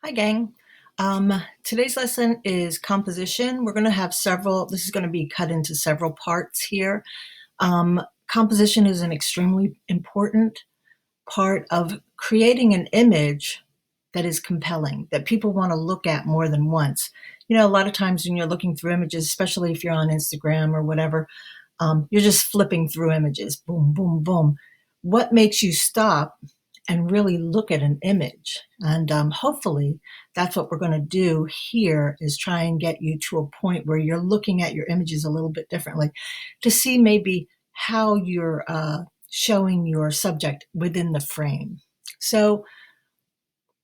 Hi, gang. Today's lesson is composition. We're going to have several, this is going to be cut into several parts here. Composition is an extremely important part of creating an image that is compelling, that people want to look at more than once. You know, a lot of times when you're looking through images, especially if you're on Instagram or whatever, you're just flipping through images, boom, boom, boom. What makes you stop and really look at an image? And hopefully that's what we're going to do here, is try and get you to a point where you're looking at your images a little bit differently to see maybe how you're showing your subject within the frame. So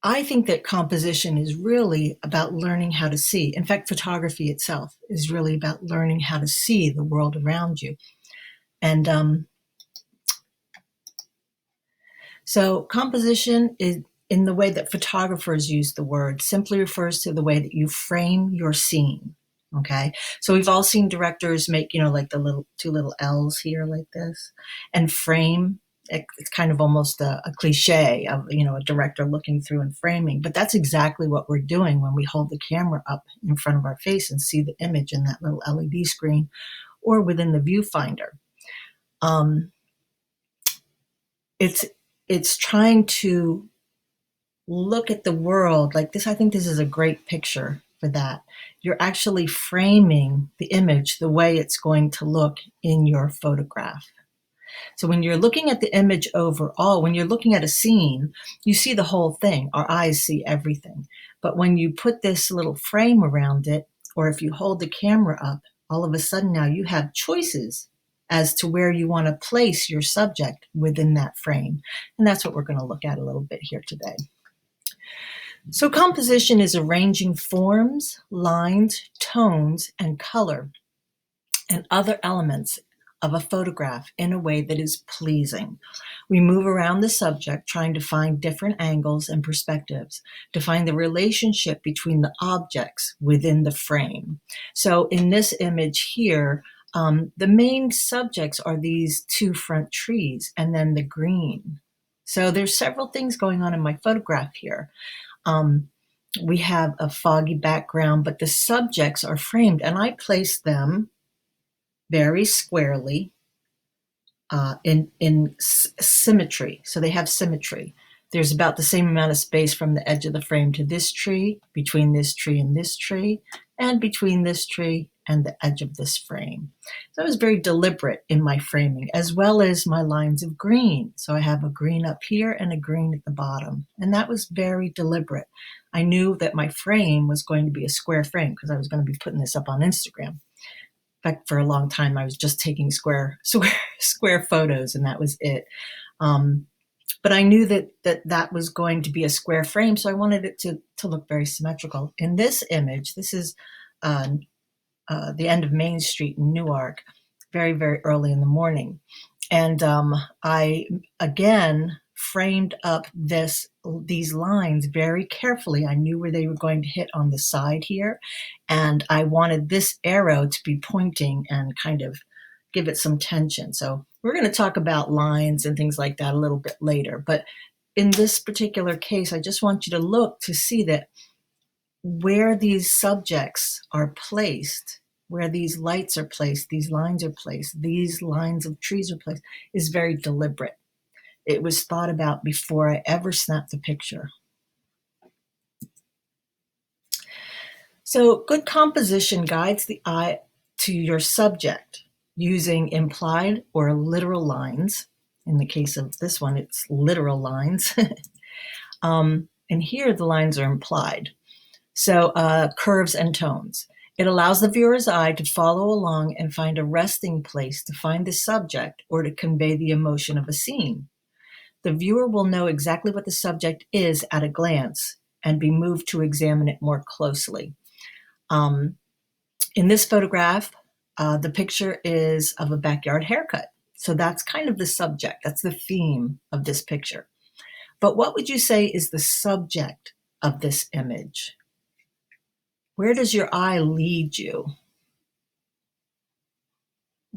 I think that composition is really about learning how to see. In fact, photography itself is really about learning how to see the world around you. And so composition is, in the way that photographers use the word, simply refers to the way that you frame your scene. Okay. So we've all seen directors make, like the two little L's here like this, and frame. It's kind of almost a cliche of, a director looking through and framing, but that's exactly what we're doing when we hold the camera up in front of our face and see the image in that little LED screen or within the viewfinder. It's trying to look at the world like this. I think this is a great picture for that. You're actually framing the image the way it's going to look in your photograph. So when you're looking at the image overall, when you're looking at a scene, you see the whole thing. Our eyes see everything. But when you put this little frame around it, or if you hold the camera up, all of a sudden now you have choices as to where you want to place your subject within that frame. And that's what we're going to look at a little bit here today. So composition is arranging forms, lines, tones, and color and other elements of a photograph in a way that is pleasing. We move around the subject trying to find different angles and perspectives to find the relationship between the objects within the frame. So in this image here, the main subjects are these two front trees and then the green. So there's several things going on in my photograph here. We have a foggy background, but the subjects are framed, and I place them very squarely in symmetry. So they have symmetry. There's about the same amount of space from the edge of the frame to this tree, between this tree and this tree, and between this tree and the edge of this frame. So I was very deliberate in my framing, as well as my lines of green. So I have a green up here and a green at the bottom. And that was very deliberate. I knew that my frame was going to be a square frame because I was going to be putting this up on Instagram. In fact, for a long time, I was just taking square photos, and that was it. But I knew that was going to be a square frame, so I wanted it to look very symmetrical. In this image, this is the end of Main Street in Newark, very, very early in the morning. And I, again, framed up these lines very carefully. I knew where they were going to hit on the side here, and I wanted this arrow to be pointing and kind of give it some tension. So we're going to talk about lines and things like that a little bit later. But in this particular case, I just want you to look to see that where these subjects are placed, where these lights are placed, these lines are placed, these lines of trees are placed, is very deliberate. It was thought about before I ever snapped the picture. So good composition guides the eye to your subject using implied or literal lines. In the case of this one, it's literal lines. And here the lines are implied. So curves and tones. It allows the viewer's eye to follow along and find a resting place to find the subject or to convey the emotion of a scene. The viewer will know exactly what the subject is at a glance and be moved to examine it more closely. In this photograph, the picture is of a backyard haircut. So that's kind of the subject. That's the theme of this picture. But what would you say is the subject of this image? Where does your eye lead you?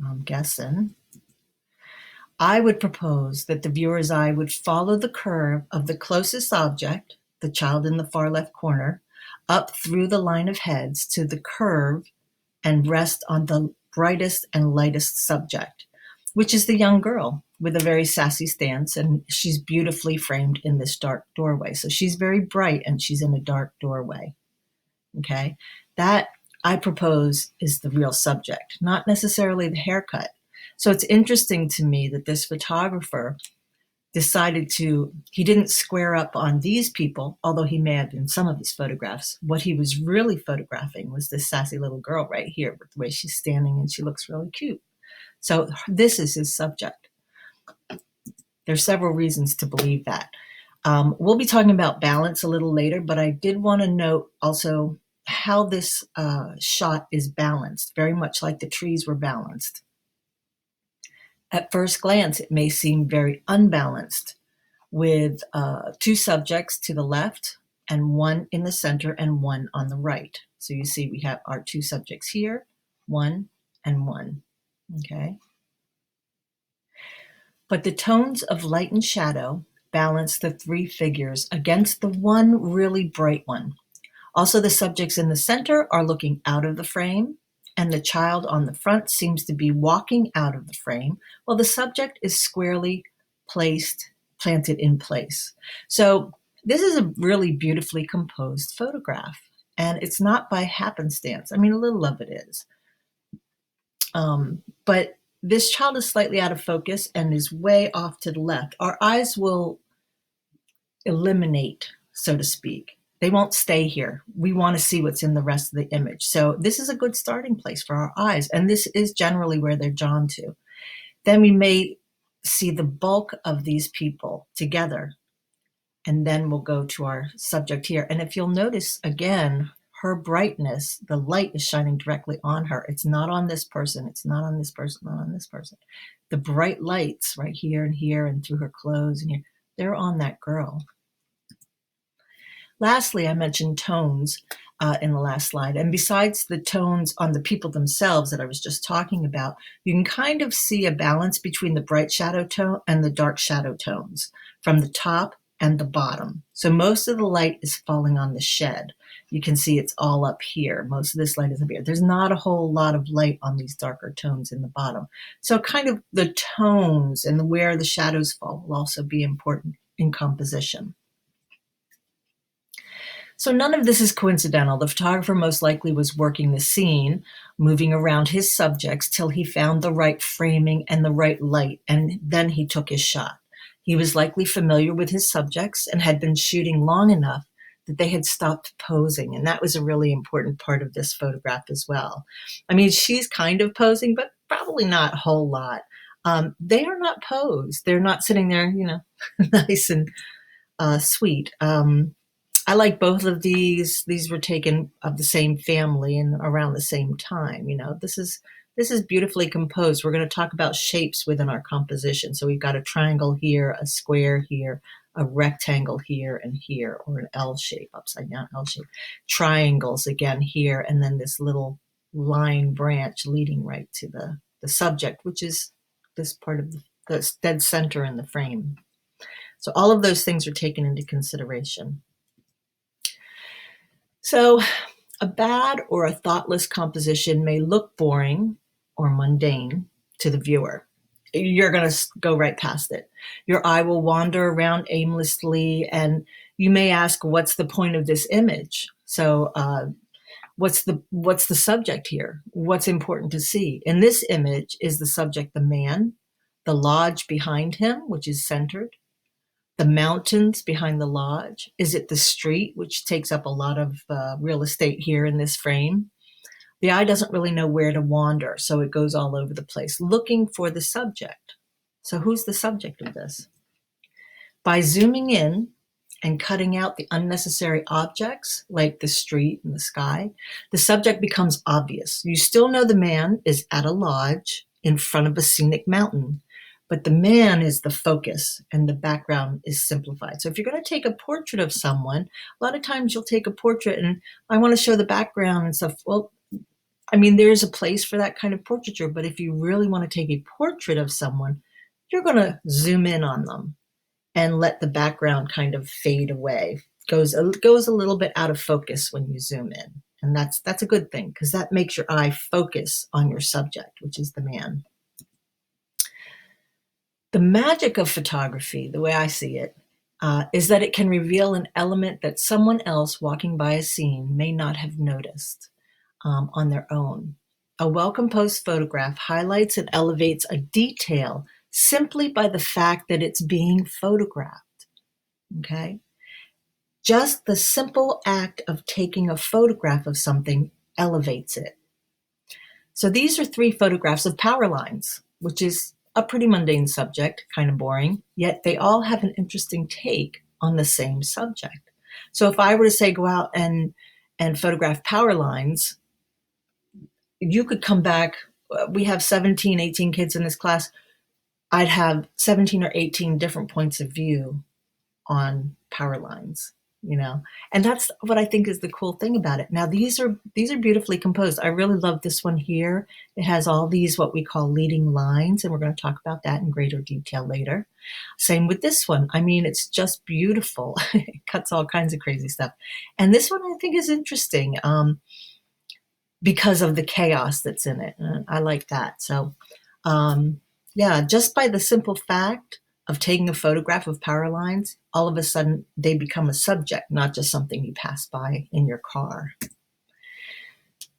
I'm guessing. I would propose that the viewer's eye would follow the curve of the closest object, the child in the far left corner, up through the line of heads to the curve and rest on the brightest and lightest subject, which is the young girl with a very sassy stance, and she's beautifully framed in this dark doorway. So she's very bright and she's in a dark doorway. Okay, that I propose is the real subject, not necessarily the haircut. So it's interesting to me that this photographer decided he didn't square up on these people, although he may have in some of his photographs. What he was really photographing was this sassy little girl right here with the way she's standing, and she looks really cute. So this is his subject. There's several reasons to believe that. We'll be talking about balance a little later, but I did want to note also how this shot is balanced, very much like the trees were balanced. At first glance, it may seem very unbalanced, with two subjects to the left and one in the center and one on the right. So you see we have our two subjects here, one and one, okay? But the tones of light and shadow balance the three figures against the one really bright one. Also, the subjects in the center are looking out of the frame, and the child on the front seems to be walking out of the frame, while the subject is squarely planted in place. So this is a really beautifully composed photograph, and it's not by happenstance. I mean, a little of it is. But this child is slightly out of focus and is way off to the left. Our eyes will eliminate, so to speak. They won't stay here. We want to see what's in the rest of the image. So this is a good starting place for our eyes, and this is generally where they're drawn to. Then we may see the bulk of these people together, and then we'll go to our subject here. And if you'll notice, again, her brightness, the light is shining directly on her. It's not on this person. It's not on this person, not on this person. The bright lights right here and through her clothes and here, they're on that girl. Lastly, I mentioned tones in the last slide. And besides the tones on the people themselves that I was just talking about, you can kind of see a balance between the bright shadow tone and the dark shadow tones from the top and the bottom. So most of the light is falling on the shed. You can see it's all up here. Most of this light is up here. There's not a whole lot of light on these darker tones in the bottom. So kind of the tones and where the shadows fall will also be important in composition. So none of this is coincidental. The photographer most likely was working the scene, moving around his subjects till he found the right framing and the right light, and then he took his shot. He was likely familiar with his subjects and had been shooting long enough that they had stopped posing, and that was a really important part of this photograph as well. I mean, she's kind of posing, but probably not a whole lot. They are not posed. They're not sitting there, nice and sweet. I like both of these. These were taken of the same family and around the same time. This is beautifully composed. We're going to talk about shapes within our composition. So we've got a triangle here, a square here, a rectangle here and here, or an L shape, upside down L shape. Triangles again here, and then this little line branch leading right to the subject, which is this part of the dead center in the frame. So all of those things are taken into consideration. So a bad or a thoughtless composition may look boring or mundane to the viewer. You're going to go right past it. Your eye will wander around aimlessly, and you may ask, what's the point of this image? So what's the subject here? What's important to see? In this image is the subject, the man, the lodge behind him, which is centered, the mountains behind the lodge. Is it the street, which takes up a lot of real estate here in this frame? The eye doesn't really know where to wander, so it goes all over the place, looking for the subject. So who's the subject of this? By zooming in and cutting out the unnecessary objects, like the street and the sky, the subject becomes obvious. You still know the man is at a lodge in front of a scenic mountain, but the man is the focus and the background is simplified. So if you're going to take a portrait of someone, a lot of times you'll take a portrait and I want to show the background and stuff. Well, I mean, there's a place for that kind of portraiture, but if you really want to take a portrait of someone, you're going to zoom in on them and let the background kind of fade away, goes a little bit out of focus when you zoom in. And that's a good thing, because that makes your eye focus on your subject, which is the man. The magic of photography, the way I see it, is that it can reveal an element that someone else walking by a scene may not have noticed on their own. A well-composed photograph highlights and elevates a detail simply by the fact that it's being photographed, okay? Just the simple act of taking a photograph of something elevates it. So these are 3 photographs of power lines, which is a pretty mundane subject, kind of boring, yet they all have an interesting take on the same subject. So if I were to say go out and photograph power lines, you could come back, we have 17, 18 kids in this class, I'd have 17 or 18 different points of view on power lines, you know, and that's what I think is the cool thing about it. Now, these are beautifully composed. I really love this one here. It has all these what we call leading lines, and we're going to talk about that in greater detail later. Same with this one. I mean, it's just beautiful. It cuts all kinds of crazy stuff. And this one I think is interesting because of the chaos that's in it. And I like that. So, yeah, just by the simple fact of taking a photograph of power lines, all of a sudden they become a subject, not just something you pass by in your car.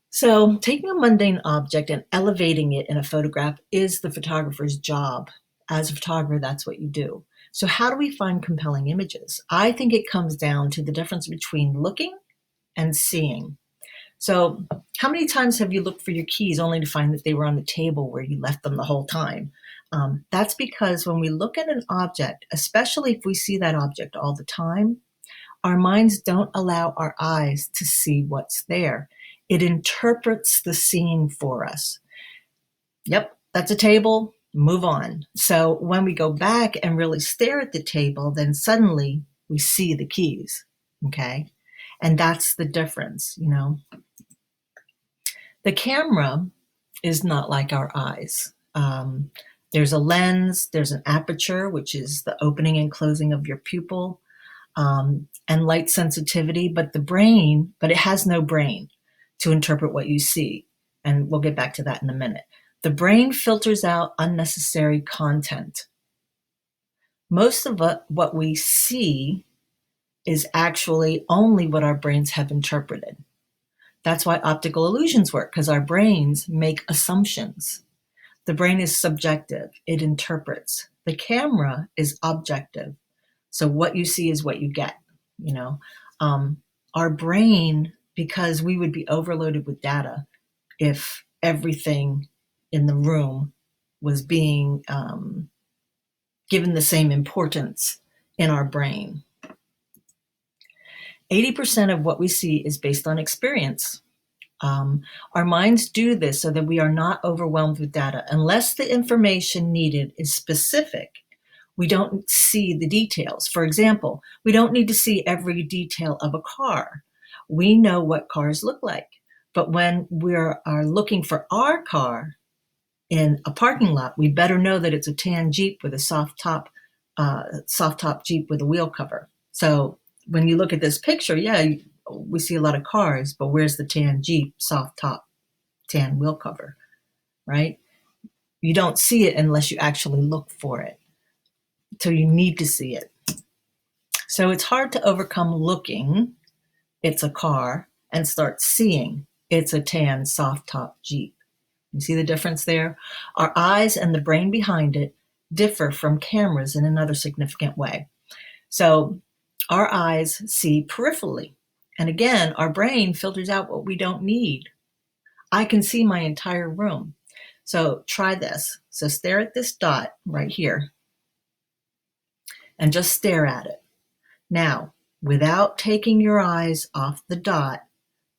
So taking a mundane object and elevating it in a photograph is the photographer's job. As a photographer, that's what you do. So how do we find compelling images? I think it comes down to the difference between looking and seeing. So how many times have you looked for your keys only to find that they were on the table where you left them the whole time? That's because when we look at an object, especially if we see that object all the time, our minds don't allow our eyes to see what's there. It interprets the scene for us. Yep, that's a table, move on. So when we go back and really stare at the table, then suddenly we see the keys, okay? And that's the difference, you know? The camera is not like our eyes. There's a lens, there's an aperture, which is the opening and closing of your pupil, and light sensitivity, but it has no brain to interpret what you see. And we'll get back to that in a minute. The brain filters out unnecessary content. Most of what we see is actually only what our brains have interpreted. That's why optical illusions work, because our brains make assumptions. The brain is subjective. It interprets. The camera is objective. So what you see is what you get, you know. Our brain, because we would be overloaded with data if everything in the room was being given the same importance in our brain. 80% of what we see is based on experience. Our minds do this so that we are not overwhelmed with data. Unless the information needed is specific, we don't see the details. For example, we don't need to see every detail of a car. We know what cars look like. But when we are looking for our car in a parking lot, we better know that it's a tan Jeep with a soft top Jeep with a wheel cover. So when you look at this picture, yeah, we see a lot of cars, but where's the tan Jeep, soft top, tan wheel cover, right? You don't see it unless you actually look for it. So you need to see it. So it's hard to overcome looking, it's a car, and start seeing, it's a tan, soft top Jeep. You see the difference there? Our eyes and the brain behind it differ from cameras in another significant way. So our eyes see peripherally. And again, our brain filters out what we don't need. I can see my entire room. So try this. So stare at this dot right here and just stare at it. Now, without taking your eyes off the dot,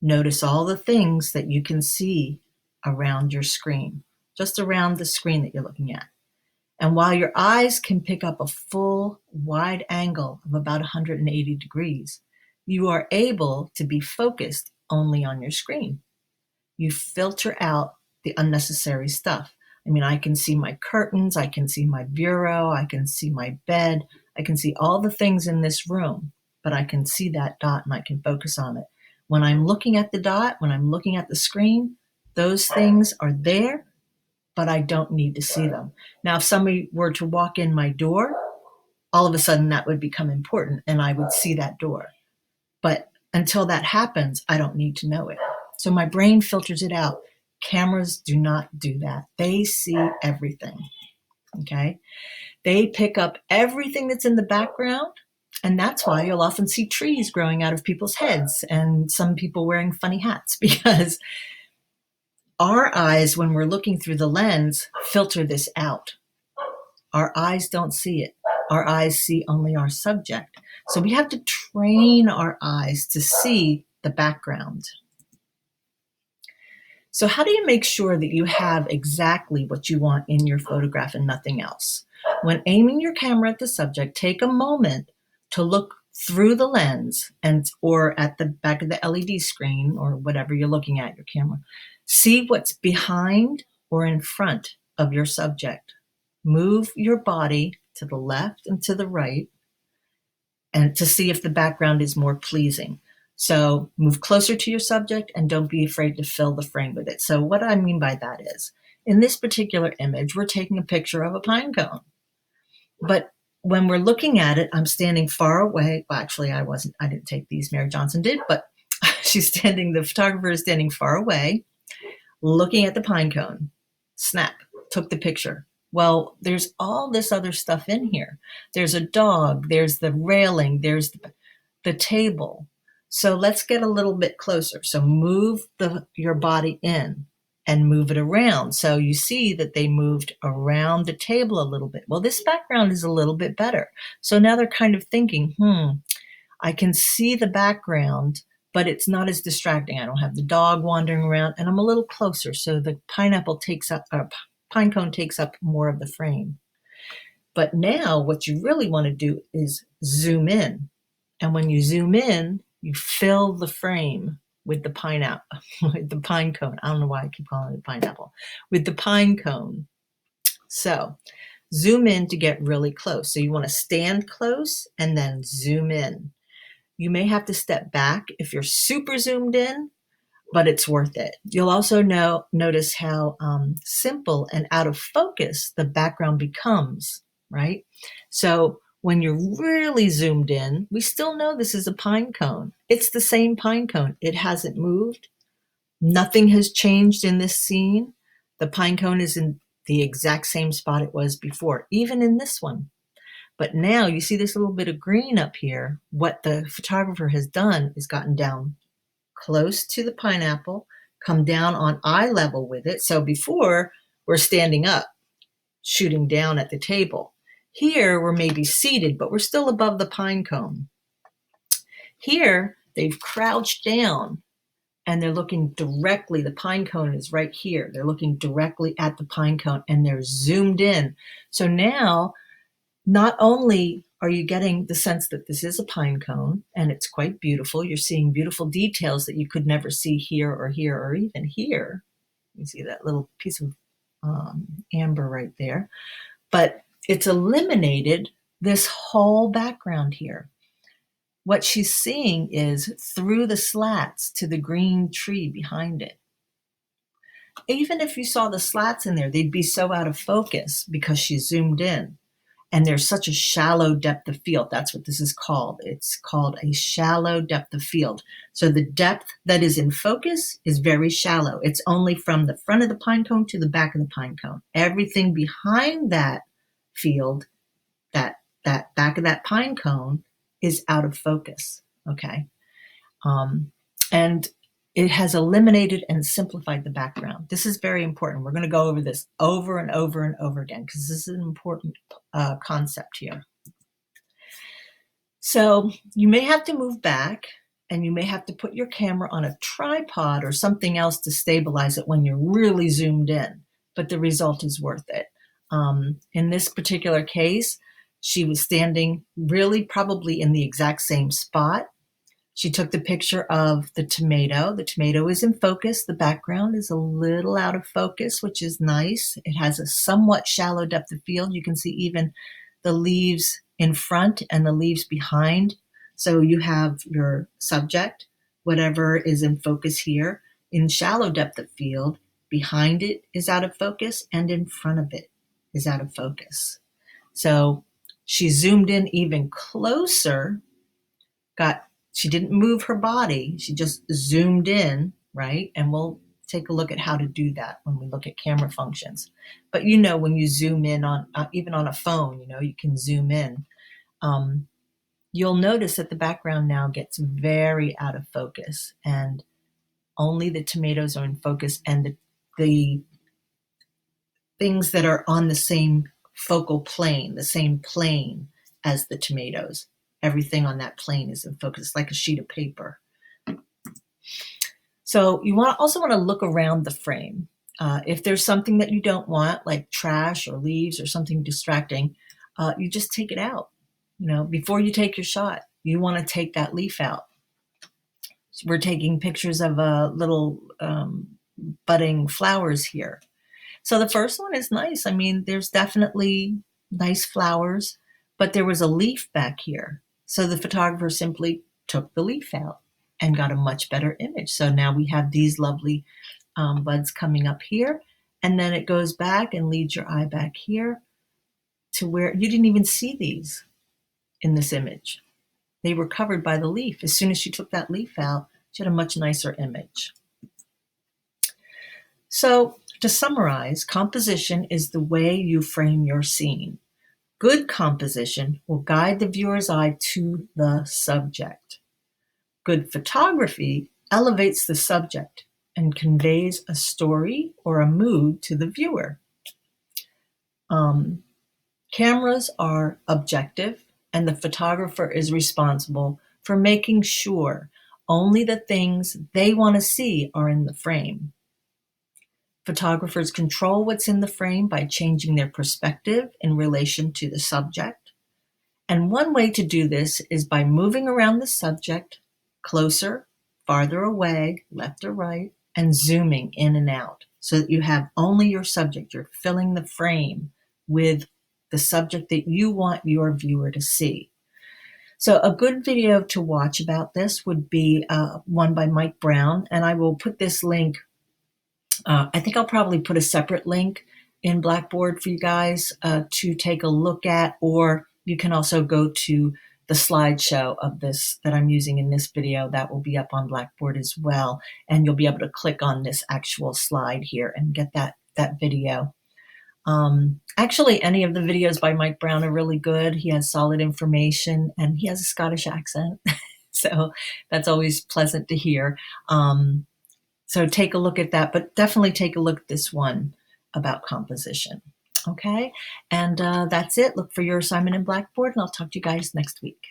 notice all the things that you can see around your screen, just around the screen that you're looking at. And while your eyes can pick up a full wide angle of about 180 degrees, you are able to be focused only on your screen. You filter out the unnecessary stuff. I mean, I can see my curtains, I can see my bureau, I can see my bed, I can see all the things in this room. but I can see that dot and I can focus on it. When I'm looking at the dot, when I'm looking at the screen, those things are there, but I don't need to see them. Now, if somebody were to walk in my door, all of a sudden that would become important and I would see that door. But until that happens, I don't need to know it. So my brain filters it out. Cameras do not do that. They see everything, okay? They pick up everything that's in the background, and that's why you'll often see trees growing out of people's heads and some people wearing funny hats, because our eyes, when we're looking through the lens, filter this out. Our eyes don't see it. Our eyes see only our subject. So we have to train our eyes to see the background. So how do you make sure that you have exactly what you want in your photograph and nothing else? When aiming your camera at the subject, take a moment to look through the lens or at the back of the LED screen or whatever you're looking at, your camera. See what's behind or in front of your subject. Move your body to the left and to the right and to see if the background is more pleasing. So move closer to your subject and don't be afraid to fill the frame with it. So what I mean by that is, in this particular image, we're taking a picture of a pine cone. But when we're looking at it, I'm standing far away. Well, actually, I didn't take these, Mary Johnson did, but the photographer is standing far away, looking at the pine cone. Snap, took the picture. Well, there's all this other stuff in here. There's a dog, there's the railing, there's the table. So let's get a little bit closer. So move your body in and move it around. So you see that they moved around the table a little bit. Well, this background is a little bit better. So now they're kind of thinking, I can see the background, but it's not as distracting. I don't have the dog wandering around and I'm a little closer. So the pine cone takes up more of the frame. But now what you really want to do is zoom in. And when you zoom in, you fill the frame with the with the pine cone. I don't know why I keep calling it pineapple. With the pine cone. So zoom in to get really close. So you want to stand close and then zoom in. You may have to step back if you're super zoomed in, but it's worth it. You'll also notice how simple and out of focus the background becomes, right? So when you're really zoomed in, we still know this is a pine cone. It's the same pine cone. It hasn't moved. Nothing has changed in this scene. The pine cone is in the exact same spot it was before, even in this one. But now you see this little bit of green up here. What the photographer has done is gotten down close to the pineapple, come down on eye level with it. So before, we're standing up, shooting down at the table. Here, we're maybe seated, but we're still above the pine cone. Here, they've crouched down and they're looking directly, the pine cone is right here. They're looking directly at the pine cone and they're zoomed in. So now, not only are you getting the sense that this is a pine cone and it's quite beautiful, you're seeing beautiful details that you could never see here or here or even here. You see that little piece of amber right there. But it's eliminated this whole background here. What she's seeing is through the slats to the green tree behind it. Even if you saw the slats in there, they'd be so out of focus because she zoomed in. And there's such a shallow depth of field. That's what this is called. It's called a shallow depth of field. So the depth that is in focus is very shallow. It's only from the front of the pine cone to the back of the pine cone. Everything behind that field, that back of that pine cone, is out of focus, okay? And it has eliminated and simplified the background. This is very important. We're going to go over this over and over and over again because this is an important concept here. So you may have to move back and you may have to put your camera on a tripod or something else to stabilize it when you're really zoomed in, but the result is worth it. In this particular case, she was standing really probably in the exact same spot. She took the picture of the tomato. The tomato is in focus. The background is a little out of focus, which is nice. It has a somewhat shallow depth of field. You can see even the leaves in front and the leaves behind So you have your subject, whatever is in focus here, in shallow depth of field, behind it is out of focus, and in front of it is out of focus. So she zoomed in even closer, she didn't move her body, she just zoomed in, right? And we'll take a look at how to do that when we look at camera functions. But when you zoom in on, even on a phone, you can zoom in. You'll notice that the background now gets very out of focus, and only the tomatoes are in focus, and the things that are on the same focal plane, the same plane as the tomatoes. Everything on that plane is in focus, like a sheet of paper. So you also want to look around the frame. If there's something that you don't want, like trash or leaves or something distracting, you just take it out. Before you take your shot, you want to take that leaf out. We're taking pictures of little budding flowers here. So the first one is nice. I mean, there's definitely nice flowers, but there was a leaf back here. So the photographer simply took the leaf out and got a much better image. So now we have these lovely buds coming up here, and then it goes back and leads your eye back here to where you didn't even see these in this image. They were covered by the leaf. As soon as she took that leaf out, she had a much nicer image. So to summarize, composition is the way you frame your scene. Good composition will guide the viewer's eye to the subject. Good photography elevates the subject and conveys a story or a mood to the viewer. Cameras are objective, and the photographer is responsible for making sure only the things they want to see are in the frame. Photographers control what's in the frame by changing their perspective in relation to the subject. And one way to do this is by moving around the subject, closer, farther away, left or right, and zooming in and out so that you have only your subject. You're filling the frame with the subject that you want your viewer to see. So a good video to watch about this would be one by Mike Brown, and I will put this link. I think I'll probably put a separate link in Blackboard for you guys to take a look at, or you can also go to the slideshow of this that I'm using in this video. That will be up on Blackboard as well, and you'll be able to click on this actual slide here and get that video. Actually, any of the videos by Mike Brown are really good. He has solid information, and he has a Scottish accent, so that's always pleasant to hear. So take a look at that, but definitely take a look at this one about composition. Okay, and that's it. Look for your assignment in Blackboard, and I'll talk to you guys next week.